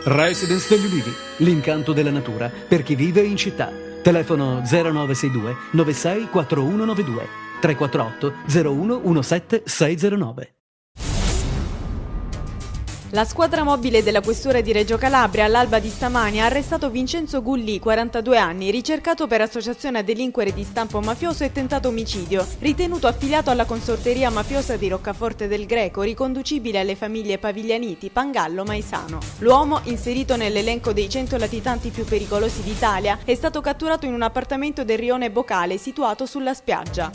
Residence degli Ulivi, l'incanto della natura per chi vive in città. Telefono 0962 96 4192 348 01 17 609. La squadra mobile della Questura di Reggio Calabria all'alba di stamani ha arrestato Vincenzo Gulli, 42 anni, ricercato per associazione a delinquere di stampo mafioso e tentato omicidio, ritenuto affiliato alla consorteria mafiosa di Roccaforte del Greco, riconducibile alle famiglie Paviglianiti, Pangallo, Maisano. L'uomo, inserito nell'elenco dei 100 latitanti più pericolosi d'Italia, è stato catturato in un appartamento del rione Bocale situato sulla spiaggia.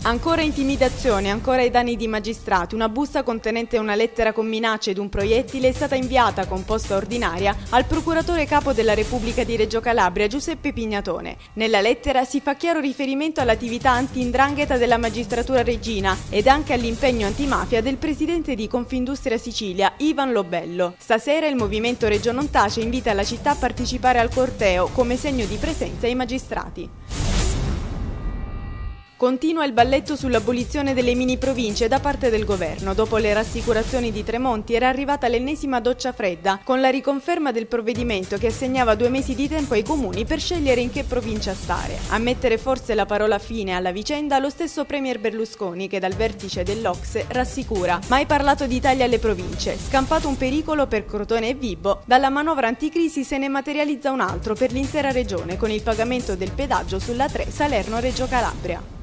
Ancora intimidazione, ancora ai danni di magistrati. Una busta contenente una lettera con minacce ed un proiettile è stata inviata con posta ordinaria al procuratore capo della Repubblica di Reggio Calabria, Giuseppe Pignatone. Nella lettera si fa chiaro riferimento all'attività anti-'ndrangheta della magistratura reggina ed anche all'impegno antimafia del presidente di Confindustria Sicilia, Ivan Lobello. Stasera il movimento Reggio Non Tace invita la città a partecipare al corteo come segno di presenza ai magistrati. Continua il balletto sull'abolizione delle mini province da parte del governo. Dopo le rassicurazioni di Tremonti era arrivata l'ennesima doccia fredda, con la riconferma del provvedimento che assegnava 2 mesi di tempo ai comuni per scegliere in che provincia stare. A mettere forse la parola fine alla vicenda lo stesso premier Berlusconi, che dal vertice dell'Ocse rassicura: mai parlato di tagli alle province, scampato un pericolo per Crotone e Vibo, dalla manovra anticrisi se ne materializza un altro per l'intera regione con il pagamento del pedaggio sulla 3 Salerno-Reggio Calabria.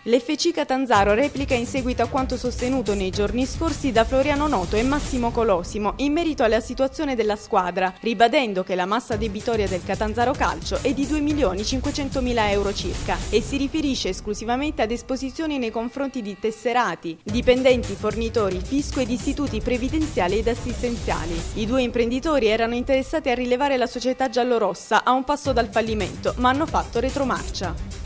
L'FC Catanzaro replica in seguito a quanto sostenuto nei giorni scorsi da Floriano Noto e Massimo Colosimo in merito alla situazione della squadra, ribadendo che la massa debitoria del Catanzaro Calcio è di 2.500.000 euro circa e si riferisce esclusivamente ad esposizioni nei confronti di tesserati, dipendenti, fornitori, fisco ed istituti previdenziali ed assistenziali. I 2 imprenditori erano interessati a rilevare la società giallorossa a un passo dal fallimento, ma hanno fatto retromarcia.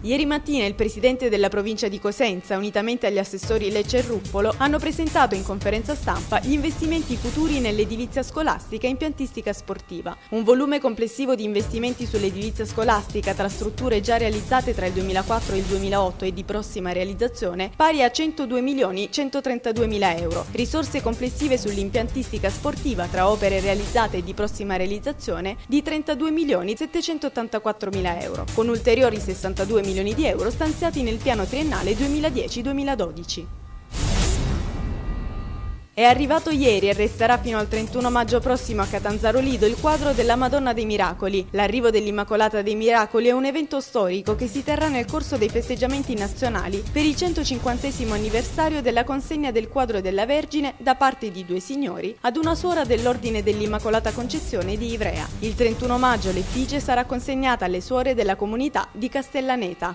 Ieri mattina il presidente della provincia di Cosenza, unitamente agli assessori Lecce e Ruffolo, hanno presentato in conferenza stampa gli investimenti futuri nell'edilizia scolastica e impiantistica sportiva. Un volume complessivo di investimenti sull'edilizia scolastica tra strutture già realizzate tra il 2004 e il 2008 e di prossima realizzazione pari a 102.132.000 euro. Risorse complessive sull'impiantistica sportiva tra opere realizzate e di prossima realizzazione di 32.784.000 euro, con ulteriori 62 milioni di euro stanziati nel piano triennale 2010-2012. È arrivato ieri e resterà fino al 31 maggio prossimo a Catanzaro Lido il quadro della Madonna dei Miracoli. L'arrivo dell'Immacolata dei Miracoli è un evento storico che si terrà nel corso dei festeggiamenti nazionali per il 150° anniversario della consegna del quadro della Vergine da parte di 2 signori ad una suora dell'Ordine dell'Immacolata Concezione di Ivrea. Il 31 maggio l'effigie sarà consegnata alle suore della comunità di Castellaneta.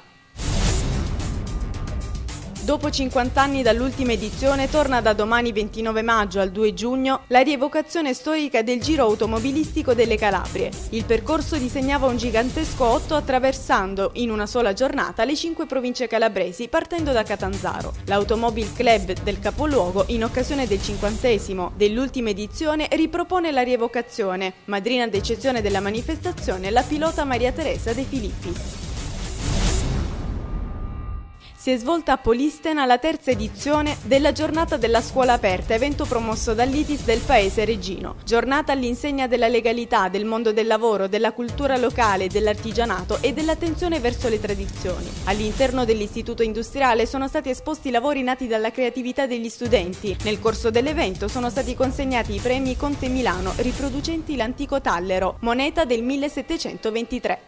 Dopo 50 anni dall'ultima edizione torna da domani 29 maggio al 2 giugno la rievocazione storica del Giro automobilistico delle Calabrie. Il percorso disegnava un gigantesco 8 attraversando in una sola giornata le 5 province calabresi partendo da Catanzaro. L'Automobile Club del capoluogo, in occasione del 50° dell'ultima edizione, ripropone la rievocazione. Madrina d'eccezione della manifestazione la pilota Maria Teresa De Filippis. Si è svolta a Polistena la 3ª edizione della Giornata della Scuola Aperta, evento promosso dall'ITIS del paese reggino. Giornata all'insegna della legalità, del mondo del lavoro, della cultura locale, dell'artigianato e dell'attenzione verso le tradizioni. All'interno dell'istituto industriale sono stati esposti lavori nati dalla creatività degli studenti. Nel corso dell'evento sono stati consegnati i premi Conte Milano, riproducenti l'antico tallero, moneta del 1723.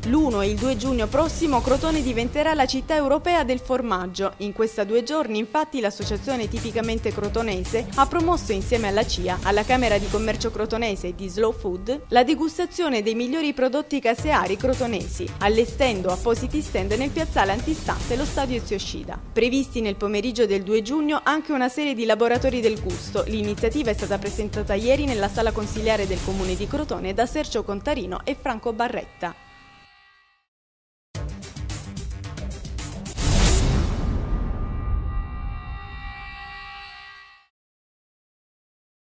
L'1 e il 2 giugno prossimo Crotone diventerà la città europea del formaggio. In questi 2 giorni, infatti, l'associazione tipicamente crotonese ha promosso insieme alla CIA, alla Camera di Commercio crotonese e di Slow Food, la degustazione dei migliori prodotti caseari crotonesi, allestendo appositi stand nel piazzale antistante lo stadio Ezio Scida. Previsti nel pomeriggio del 2 giugno anche una serie di laboratori del gusto. L'iniziativa è stata presentata ieri nella sala consiliare del comune di Crotone da Sergio Contarino e Franco Barretta.